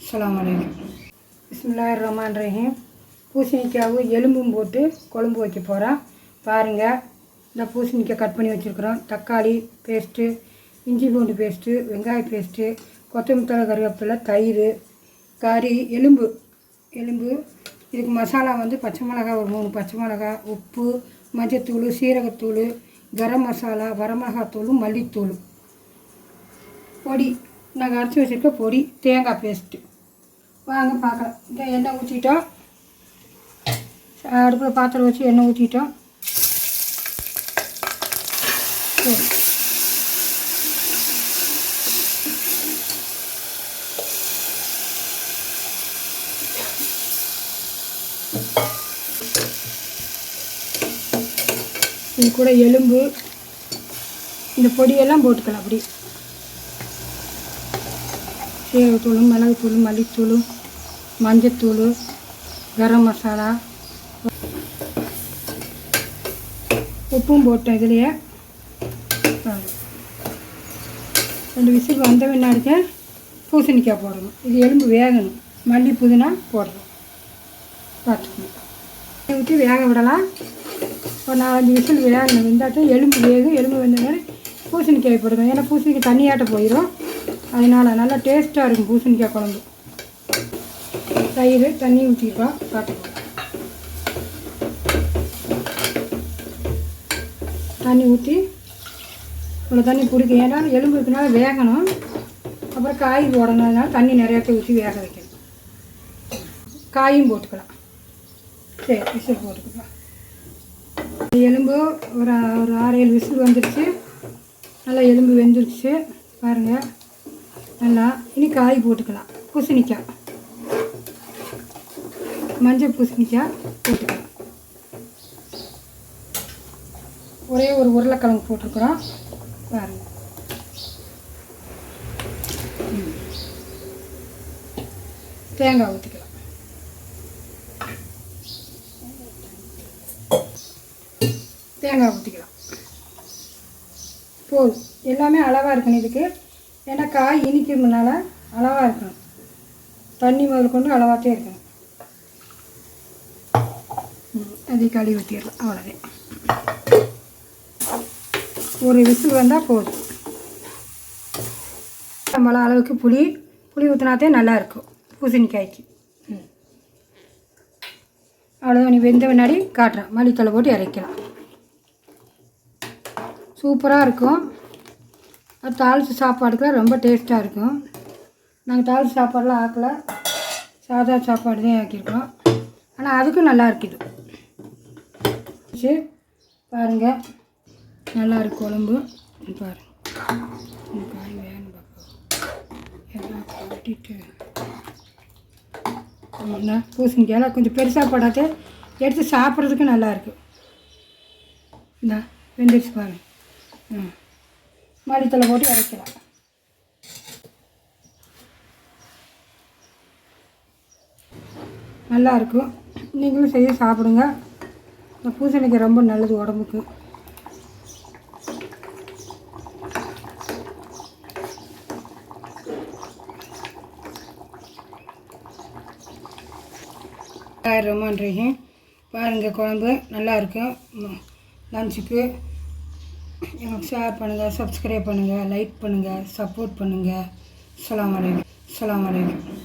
அஸ்ஸலாமு அலைக்கும். பிஸ்மில்லாஹிர்ரஹ்மானிர்ரஹீம். பூசணிக்காவும் எலும்பும் போட்டு குழம்பு வைக்க போகிறோம். பாருங்கள், இந்த பூசணிக்காய் கட் பண்ணி வச்சுருக்குறோம். தக்காளி பேஸ்ட்டு, இஞ்சி பூண்டு பேஸ்ட்டு, வெங்காய பேஸ்ட்டு, கொத்தமல்லி தழை, கருவேப்பிலை, தயிர், கறி, எலும்பு. இதுக்கு மசாலா வந்து பச்சை மிளகாய் ஒரு 3 பச்சை மிளகாய், உப்பு, மஞ்சத்தூள், சீரகத்தூள், கரம் மசாலா, வரமிளகாத்தூள், மல்லித்தூள், பொடி, நாங்கள் அரைச்சி வச்சுருக்க பொடி, தேங்காய் பேஸ்ட்டு. வாங்க பார்க்கலாம். இந்த எண்ணெய் ஊற்றிட்டோம். அடுப்பில் பாத்திரம் வச்சு எண்ணெய் ஊற்றிட்டோம். சரி, இது கூட எலும்பு, இந்த பொடியெல்லாம் போட்டுக்கலாம். அப்படி சீரகத்தூள், மிளகுத்தூள், மல்லித்தூள், மஞ்சத்தூள், கரம் மசாலா, உப்பும் போட்டோம். இதுலையே 2 விசில் வந்த பின்னாடிக்க பூசணிக்காய் போடணும். இது எலும்பு வேகணும். மல்லி புதினா போடுறோம். பார்த்துக்கணும். ஊற்றி வேக விடலாம். ஒரு 4-5 விசில் வேகணும். வெந்தாட்டும் எலும்பு வேகும். எலும்பு வெந்த மாதிரி பூசணிக்காய் போடுவேன். ஏன்னா பூசணிக்காய் தண்ணியாட்ட போயிடும். அதனால் நல்லா டேஸ்ட்டாக இருக்கும் பூசணிக்காய் குழம்பு. தயிர், தண்ணி ஊற்றிருக்கோம். பார்த்துக்கலாம். தண்ணி ஊற்றி இவ்வளோ தண்ணி பிடிக்கும். ஏன்னா எலும்பு இருக்கனால வேகணும். அப்புறம் காய் போடணும்னால தண்ணி நிறையாத்த ஊற்றி வேக வைக்கணும். காயும் போட்டுக்கலாம். சரி, விசில் போட்டுக்கலாம். எலும்பு ஒரு 6-7 விசில் வந்துடுச்சு. நல்லா எலும்பு வெந்துருச்சு பாருங்கள். நல்லா இனி காய் போட்டுக்கலாம். பூசணிக்காய், மஞ்சள் பூசணிக்காய் போட்டுக்கலாம். ஒரே ஒரு உருளைக்கிழங்கு போட்டிருக்குறோம் பாருங்கள். தேங்காய் ஊற்றிக்கலாம். தேங்காய் ஊற்றிக்கலாம். போதும். எல்லாமே அளவாக இருக்கணும் இதுக்கு. ஏன்னா காய் இனிக்கிறதுனால அளவாக இருக்கணும். தண்ணி முதல் கொண்டு அளவாகத்தே இருக்கணும். அதை கழுவி ஊற்றிடலாம். அவ்வளோதான். ஒரு விசில் வந்தால் போதும். நம்மள அளவுக்கு புளி ஊற்றினாத்தே நல்லாயிருக்கும் பூசணிக்காய்க்கு. அவ்வளோதான். நீ வெந்த பின்னாடி காட்டுறேன். மல்லித்தழை போட்டு இறக்கலாம். சூப்பராக இருக்கும். அது தாளித்து சாப்பாடுக்கெலாம் ரொம்ப டேஸ்ட்டாக இருக்கும். நாங்கள் தாளித்து சாப்பாடெலாம் ஆக்கலை. சாதா சாப்பாடு தான் ஆக்கியிருக்கோம். ஆனால் அதுக்கும் நல்லா இருக்குது. சரி பாருங்கள், நல்லா இருக்கு குழம்பு. பாருங்கள், காய் வேணும் எல்லாம் கூட்டிட்டு பூசணிக்காய் கொஞ்சம் பெருசாக போடாதே எடுத்து சாப்பிட்றதுக்கு நல்லாயிருக்கு. இந்த வெந்துருச்சு பாருங்கள். மல்லித்தழை போட்டு இறக்கலாம். நல்லாயிருக்கும். நீங்களும் செய்ய சாப்பிடுங்க. இந்த பூசணிக்காய் ரொம்ப நல்லது உடம்புக்கு. ரொமான்றிங்க பாருங்கள். குழம்பு நல்லாயிருக்கும். லஞ்சுக்கு எனக்கு ஷேர் பண்ணுங்கள், சப்ஸ்கிரைப் பண்ணுங்கள், லைக் பண்ணுங்கள், சப்போர்ட் பண்ணுங்கள். அஸ்ஸலாமு அலைக்கும்.